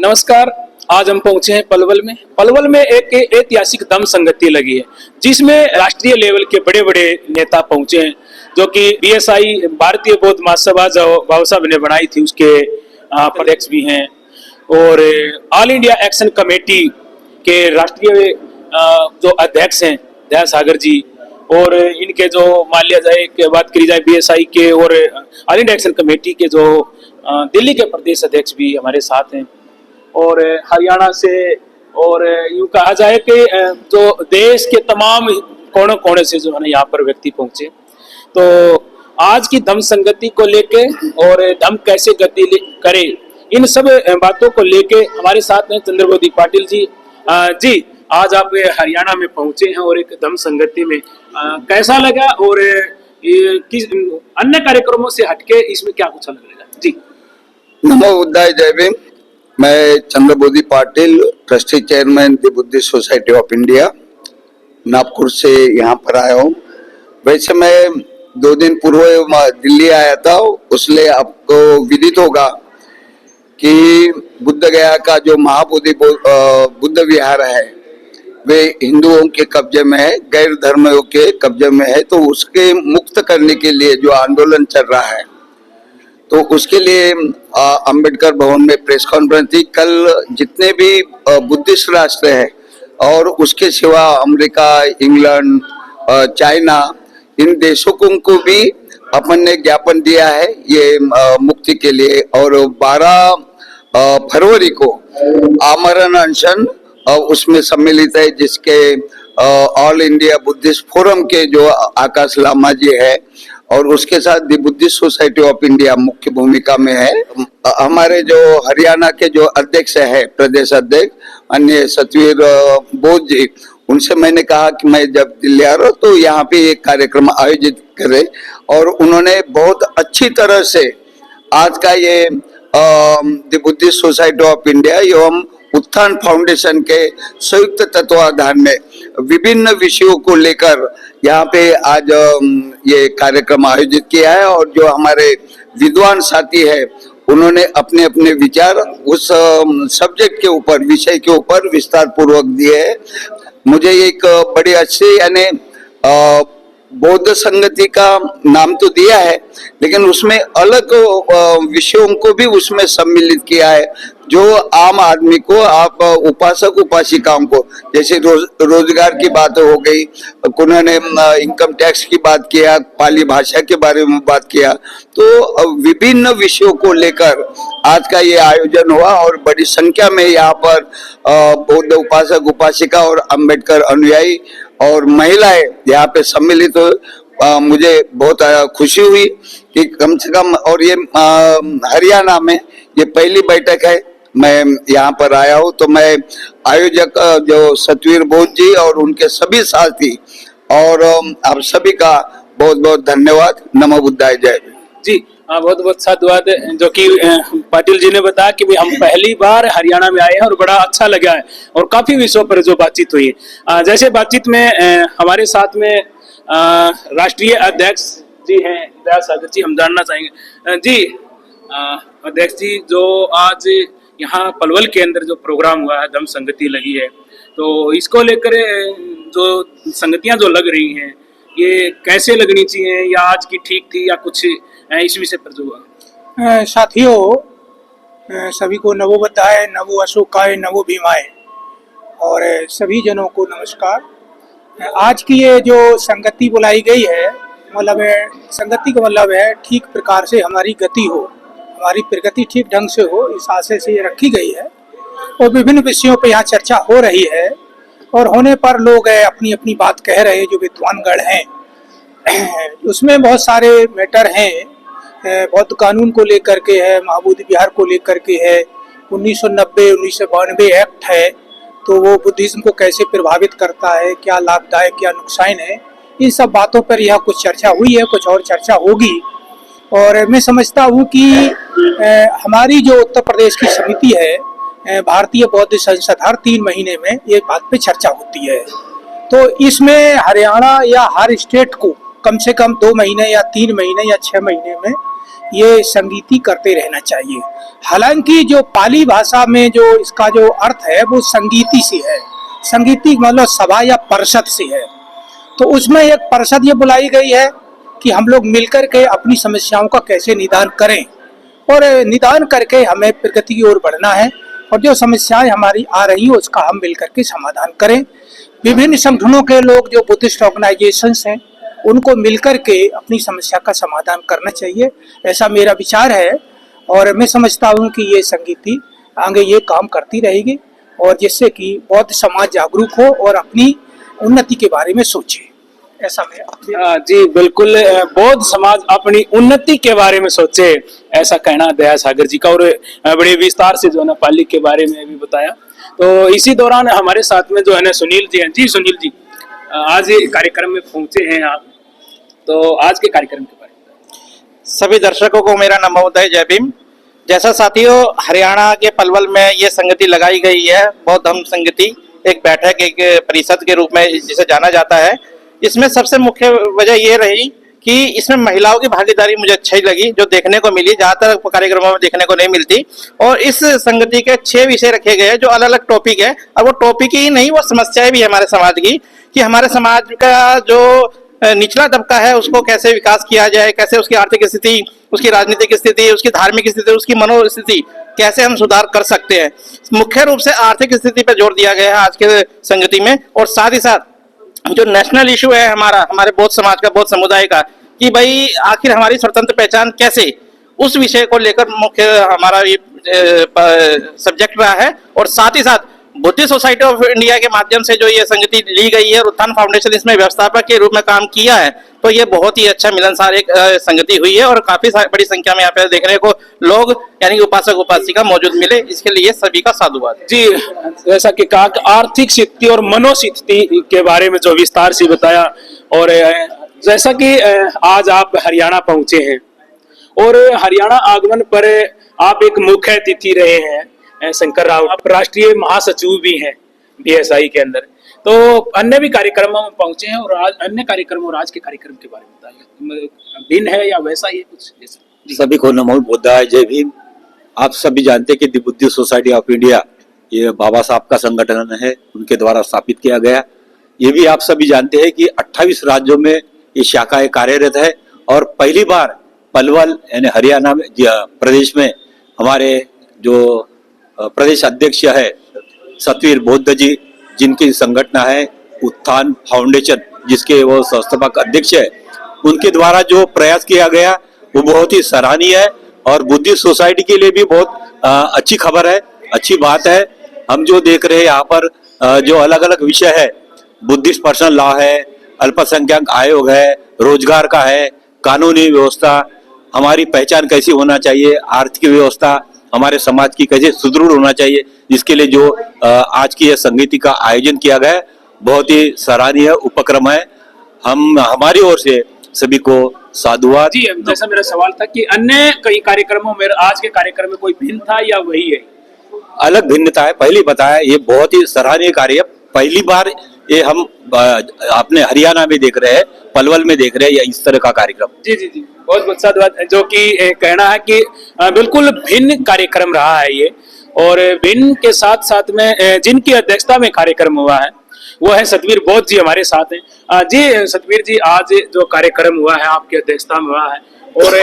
नमस्कार। आज हम पहुंचे हैं पलवल में। पलवल में एक ऐतिहासिक दम संगति लगी है जिसमें राष्ट्रीय लेवल के बड़े बड़े नेता पहुंचे हैं, जो कि बीएसआई भारतीय बौद्ध महासभा जो बाबा साहब ने बनाई थी उसके अध्यक्ष भी हैं, और ऑल इंडिया एक्शन कमेटी के राष्ट्रीय जो अध्यक्ष हैं दया सागर जी, और इनके जो मान लिया जाए कि बात करी जाए बीएसआई के और ऑल इंडिया एक्शन कमेटी के जो दिल्ली के प्रदेश अध्यक्ष भी हमारे साथ हैं, और हरियाणा से, और यूं कहा जाए कि जो देश के तमाम कोने कोने से जो है ना यहाँ पर व्यक्ति पहुंचे। तो आज की धम्म संगति को लेके और धम्म कैसे गति करे, इन सब बातों को लेके हमारे साथ हैं चंद्रबोधी पाटिल जी। जी, आज आप हरियाणा में पहुंचे हैं और एक धम्म संगति में कैसा लगा, और ये किस अन्य कार्यक्रमों से हटके इसमें क्या कुछ अलग लगा? जी, नमो बुद्धाय, जय भीम। मैं Chandrabodhi Patil, trustee chairman the Buddhist society of India, Nagpur से यहाँ पर आया हूँ। वैसे मैं 2 दिन पूर्व दिल्ली आया था, उसलिए आपको विदित होगा कि बुद्ध गया का जो महाबोधि बुद्ध विहार है वे हिंदुओं के कब्जे में है, गैर धर्मियों के कब्जे में है। तो उसके मुक्त करने के लिए जो आंदोलन चल रहा है, तो उसके लिए अंबेडकर भवन में प्रेस कॉन्फ्रेंस थी। कल जितने भी बुद्धिस्ट राष्ट्र है और उसके सिवा अमेरिका, इंग्लैंड, चाइना, इन देशों को भी अपन ने ज्ञापन दिया है ये मुक्ति के लिए। और 12 फरवरी को आमरण अनशन उसमें सम्मिलित है, जिसके ऑल इंडिया बुद्धिस्ट फोरम के जो आकाश लामा जी है और उसके साथ दी बुद्धिस्ट सोसाइटी ऑफ इंडिया मुख्य भूमिका में है। हमारे जो हरियाणा के जो अध्यक्ष है, प्रदेश अध्यक्ष अन्य सतवीर बोध जी, उनसे मैंने कहा कि मैं जब दिल्ली आ रहा हूँ तो यहाँ पे एक कार्यक्रम आयोजित करें, और उन्होंने बहुत अच्छी तरह से आज का ये दी बुद्धिस्ट सोसाइटी ऑफ इंडिया एवं उत्थान फाउंडेशन के संयुक्त तत्वाधान में विभिन्न विषयों को लेकर यहाँ पे आज ये कार्यक्रम आयोजित किया है। और जो हमारे विद्वान साथी है उन्होंने अपने अपने विचार उस सब्जेक्ट के ऊपर, विषय के ऊपर विस्तार पूर्वक दिए हैं। मुझे एक बड़ी अच्छी यानी बौद्ध संगति का नाम तो दिया है, लेकिन उसमें अलग विषयों को भी उसमें सम्मिलित किया है, जो आम आदमी को, आप उपासक उपासिकाओं को, जैसे रोजगार की बात हो गई, उन्होंने इनकम टैक्स की बात किया, पाली भाषा के बारे में बात किया। तो विभिन्न विषयों को लेकर आज का ये आयोजन हुआ और बड़ी संख्या में यहाँ पर बौद्ध उपासक उपासिका और अम्बेडकर अनुयायी और महिलाएं यहाँ पे सम्मिलित हो। मुझे बहुत खुशी हुई कि कम से कम, और ये हरियाणा में ये पहली बैठक है, मैं यहाँ पर आया हूँ। तो मैं आयोजक जो सतवीर बोध जी और उनके सभी साथी और आप सभी का बहुत बहुत धन्यवाद। नमो बुद्धाय, जय भीम। जी, बहुत बहुत साधुवाद। जो कि पाटिल जी ने बताया कि हम पहली बार हरियाणा में आए हैं और बड़ा अच्छा लगा है, और काफी विषयों पर जो बातचीत हुई है। जैसे बातचीत में हमारे साथ में राष्ट्रीय अध्यक्ष जी हैं दया सागर जी, हम जानना चाहेंगे। जी अध्यक्ष जी, जो आज यहाँ पलवल के अंदर जो प्रोग्राम हुआ है, धम्म संगति लगी है, तो इसको लेकर जो संगतियां जो लग रही हैं, ये कैसे लगनी चाहिए, या आज की ठीक थी, या कुछ इस विषय पर जो हुआ? साथियों, सभी को नमो बुद्धाय, नमो अशोकाय, नमो भीमाय, और सभी जनों को नमस्कार। आज की ये जो संगति बुलाई गई है, मतलब संगति का मतलब है ठीक प्रकार से हमारी गति हो, हमारी प्रगति ठीक ढंग से हो, इस आशय से ये रखी गई है। और विभिन्न विषयों पर यहाँ चर्चा हो रही है, और होने पर लोग अपनी अपनी बात कह रहे हैं जो विद्वानगण हैं। उसमें बहुत सारे मैटर हैं, बौद्ध कानून को लेकर के है, महाबोधि विहार को लेकर के है, 1990-1992 एक्ट है, तो वो बुद्धिज्म को कैसे प्रभावित करता है, क्या लाभदायक क्या नुकसान है, इन सब बातों पर यह कुछ चर्चा हुई है, कुछ और चर्चा होगी। और मैं समझता हूँ कि हमारी जो उत्तर प्रदेश की समिति है, भारतीय बौद्ध संसद, हर 3 महीने में ये बात पे चर्चा होती है। तो इसमें हरियाणा या हर स्टेट को कम से कम 2 महीने या 3 महीने या 6 महीने में ये संगीति करते रहना चाहिए। हालांकि जो पाली भाषा में जो इसका जो अर्थ है वो संगीति से है, संगीति मतलब सभा या परिषद से है। तो उसमें एक परिषद ये बुलाई गई है कि हम लोग मिलकर के अपनी समस्याओं का कैसे निदान करें और निदान करके हमें प्रगति की ओर बढ़ना है और जो समस्याएं हमारी आ रही हैं उसका हम मिलकर के समाधान करें। विभिन्न संगठनों के लोग जो बुद्धिस्ट ऑर्गेनाइजेशंस हैं उनको मिलकर के अपनी समस्या का समाधान करना चाहिए, ऐसा मेरा विचार है। और मैं समझता हूँ कि ये संगीति आगे ये काम करती रहेगी और जिससे कि बौद्ध समाज जागरूक हो और अपनी उन्नति के बारे में सोचे, ऐसा मेरा। जी बिल्कुल, बौद्ध समाज अपनी उन्नति के बारे में सोचे, ऐसा कहना दया सागर जी का। और बड़े विस्तार से जो है ना पाली के बारे में भी बताया। तो इसी दौरान हमारे साथ में जो है ना सुनील जी हैं। जी सुनील जी, आज ये कार्यक्रम में पहुंचे हैं आप, तो आज के कार्यक्रम के बारे में। सभी दर्शकों को मेरा नमोदय, जय भीम। जैसा साथियों, हरियाणा के पलवल में ये संगति लगाई गई है, बौद्ध धम्म संगति, एक बैठक, एक परिषद के रूप में जिसे जाना जाता है। इसमें सबसे मुख्य वजह ये रही कि इसमें महिलाओं की भागीदारी मुझे अच्छी लगी, जो देखने को मिली, ज्यादातर कार्यक्रमों में देखने को नहीं मिलती। और इस संगति के 6 विषय रखे गए हैं जो अलग अलग टॉपिक है, और वो टॉपिक ही नहीं, वो समस्याएं भी है हमारे समाज की, कि हमारे समाज का जो निचला तबका है उसको कैसे विकास किया जाए, कैसे उसकी आर्थिक स्थिति, उसकी राजनीतिक स्थिति, उसकी धार्मिक स्थिति, उसकी मनोस्थिति कैसे हम सुधार कर सकते हैं। मुख्य रूप से आर्थिक स्थिति पर जोर दिया गया है आज के संगति में। और साथ ही साथ जो नेशनल इशू है हमारे बौद्ध समाज का, बौद्ध समुदाय का, कि भाई आखिर हमारी स्वतंत्र पहचान कैसे, उस विषय को लेकर मुख्य हमारा ये सब्जेक्ट रहा है। और साथ ही साथ बुद्धिस्ट सोसाइटी ऑफ इंडिया के माध्यम से जो ये संगति ली गई है, उत्थान फाउंडेशन इसमें व्यवस्थापक के रूप में काम किया है, तो ये बहुत ही अच्छा मिलनसार एक संगति हुई है। और काफी बड़ी संख्या में यहाँ पे देखने को लोग यानी कि उपासक उपासिका मौजूद मिले, इसके लिए सभी का साधुवाद। जी, जैसा कि कहा कि आर्थिक स्थिति और मनोस्थिति के बारे में जो विस्तार से बताया, और जैसा कि आज आप हरियाणा पहुंचे हैं और हरियाणा आगमन पर आप एक मुख्य अतिथि रहे हैं, शंकर राव, आप राष्ट्रीय महासचिव भी हैं बीएसआई के अंदर, तो अन्य भी कार्यक्रमों में पहुंचे हैं। और आज अन्य कार्यक्रम और आज के कार्यक्रम के बारे में बताइए, भिन्न है या वैसा ही है कुछ? सभी को नमो बुद्धाय, जय भीम। आप सभी जानते हैं कि दी बुद्धिस्ट सोसाइटी ऑफ इंडिया ये बाबा साहब का संगठन है, उनके द्वारा स्थापित किया गया। ये भी आप सभी जानते हैं कि 28 राज्यों में ये शाखाएं कार्यरत है। और पहली बार पलवल यानी हरियाणा में प्रदेश में हमारे जो प्रदेश अध्यक्ष है सतवीर बौद्ध जी, जिनकी संगठन है उत्थान फाउंडेशन, जिसके वो संस्थापक अध्यक्ष है, उनके द्वारा जो प्रयास किया गया वो बहुत ही सराहनीय है और बुद्धिस्ट सोसाइटी के लिए भी बहुत अच्छी खबर है, अच्छी बात है। हम जो देख रहे हैं यहाँ पर जो अलग अलग विषय है, बुद्धिस्ट पर्सनल लॉ है, अल्पसंख्यक आयोग है, रोजगार का है, कानूनी व्यवस्था, हमारी पहचान कैसी होना चाहिए, आर्थिक व्यवस्था हमारे समाज की कैसे सुदृढ़ होना चाहिए, जिसके लिए जो आज की यह संगीति का आयोजन किया गया है, बहुत ही सराहनीय उपक्रम है। हम हमारी ओर से सभी को साधुवाद। जी, जैसा मेरा सवाल था कि अन्य कई कार्यक्रमों में आज के कार्यक्रम में कोई भिन्न था या वही है? अलग भिन्नता है, पहले बताया, ये बहुत ही सराहनीय कार्य, पहली बार ये हम अपने हरियाणा में देख रहे हैं, पलवल में देख रहे हैं, या इस तरह का कार्यक्रम। जी जी जी, बहुत बहुत साधुवाद। जो कि कहना है कि बिल्कुल भिन्न कार्यक्रम रहा है ये, और भिन्न के साथ साथ में जिनकी अध्यक्षता में कार्यक्रम हुआ है वो है सतवीर बौद्ध जी हमारे साथ हैं। जी सतवीर जी, आज जो कार्यक्रम हुआ है आपकी अध्यक्षता में हुआ है, और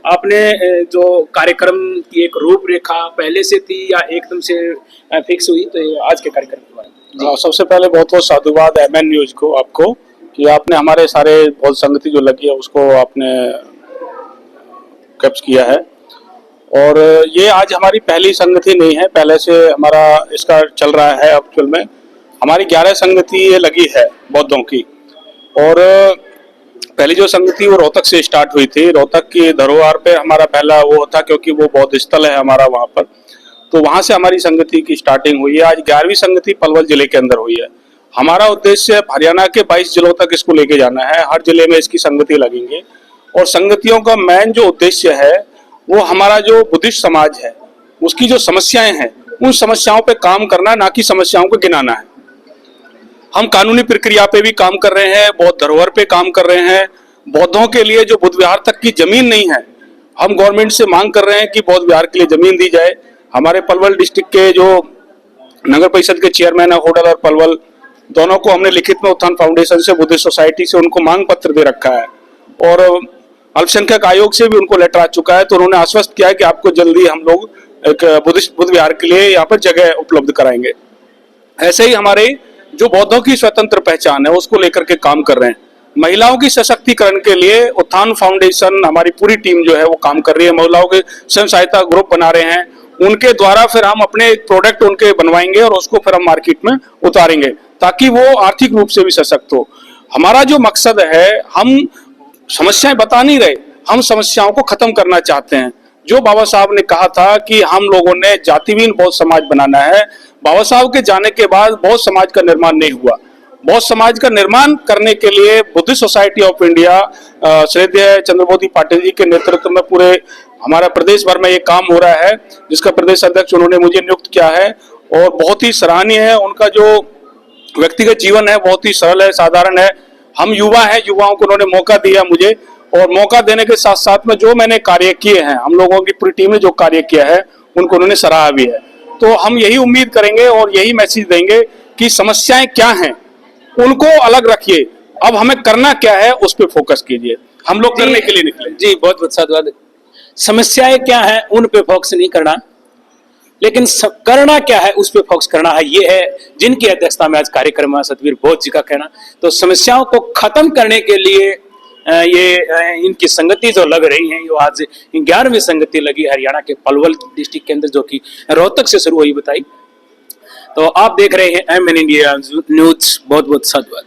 आपने जो कार्यक्रम की एक रूपरेखा पहले से थी या एकदम से फिक्स हुई, तो आज के कार्यक्रम के बारे में? सबसे पहले बहुत बहुत साधुवाद एमएन न्यूज को, आपको, कि आपने हमारे सारे बहुत संगति जो लगी है उसको आपने कैप्च किया है। और ये आज हमारी पहली संगति नहीं है, पहले से हमारा इसका चल रहा है। एक्चुअल में हमारी 11 संगति ये लगी है बौद्धों की, और पहली जो संगति वो रोहतक से स्टार्ट हुई थी। रोहतक की धरोहर पे हमारा पहला वो था, क्योंकि वो बौद्ध स्थल है हमारा वहाँ पर, तो वहाँ से हमारी संगति की स्टार्टिंग हुई है। आज 11वीं संगति पलवल जिले के अंदर हुई है। हमारा उद्देश्य हरियाणा के 22 जिलों तक इसको लेके जाना है, हर जिले में इसकी संगति लगेंगे। और संगतियों का मेन जो उद्देश्य है वो हमारा जो बुद्धिस्ट समाज है उसकी जो समस्याएं हैं उन समस्याओं पे काम करना, ना कि समस्याओं को गिनाना है। हम कानूनी प्रक्रिया पे भी काम कर रहे हैं, बौद्ध धरोहर पे काम कर रहे हैं। बौद्धों के लिए जो बुद्ध विहार तक की जमीन नहीं है हम गवर्नमेंट से मांग कर रहे हैं कि बौद्ध विहार के लिए जमीन दी जाए। हमारे पलवल डिस्ट्रिक्ट के जो नगर परिषद के चेयरमैन है होडल और पलवल, दोनों को हमने लिखित में उत्थान फाउंडेशन से, बुद्धिस्ट सोसाइटी से उनको मांग पत्र दे रखा है और अल्पसंख्यक आयोग से भी उनको लेटर आ चुका है। तो उन्होंने आश्वस्त किया है कि आपको जल्दी हम लोग एक बुद्ध विहार के लिए यहाँ पर जगह उपलब्ध कराएंगे। ऐसे ही हमारे जो बौद्धों की स्वतंत्र पहचान है उसको लेकर के काम कर रहे हैं। महिलाओं की सशक्तिकरण के लिए उत्थान फाउंडेशन, हमारी पूरी टीम जो है वो काम कर रही है। महिलाओं के स्वयं सहायता ग्रुप बना रहे हैं, उनके द्वारा फिर हम अपने एक प्रोडक्ट उनके बनवाएंगे और उसको फिर हम मार्केट में उतारेंगे ताकि वो आर्थिक रूप से भी सशक्त हो। हमारा जो मकसद है, हम समस्याएं बता नहीं रहे, हम समस्याओं को खत्म करना चाहते हैं। जो बाबा साहब ने कहा था कि हम लोगों ने जातिहीन बौद्ध समाज बनाना है, बाबा साहब के जाने के बाद बौद्ध समाज का निर्माण नहीं हुआ। बौद्ध समाज का निर्माण करने के लिए बुद्धिस्ट सोसाइटी ऑफ इंडिया श्रद्धेय चंद्रबोधी पाटिल जी के नेतृत्व में पूरे हमारा प्रदेश भर में ये काम हो रहा है, जिसका प्रदेश अध्यक्ष उन्होंने मुझे नियुक्त किया है और बहुत ही सराहनीय है। उनका जो व्यक्तिगत जीवन है बहुत ही सरल है, साधारण है। हम युवा हैं, युवाओं को उन्होंने मौका दिया मुझे, और मौका देने के साथ साथ में जो मैंने कार्य किए हैं, हम लोगों की पूरी टीम ने जो कार्य किया है उनको उन्होंने सराहा भी है। तो हम यही उम्मीद करेंगे और यही मैसेज देंगे कि समस्याएं क्या हैं उनको अलग रखिए, अब हमें करना क्या है उस पर फोकस कीजिए। हम लोग करने के लिए निकले। जी, बहुत बहुत साधुवाद। समस्याएं क्या है उन पे फोकस नहीं करना, लेकिन करना क्या है उस पे फोकस करना है। ये है जिनकी अध्यक्षता में आज कार्यक्रम है सतवीर बौद्ध जी का कहना। तो समस्याओं को खत्म करने के लिए ये इनकी संगति जो लग रही है, ये आज 11वीं संगति लगी हरियाणा के पलवल डिस्ट्रिक्ट के अंदर, जो कि रोहतक से शुरू हुई बताई। तो आप देख रहे हैं एमएन इंडिया न्यूज। बहुत बहुत साधुवाद।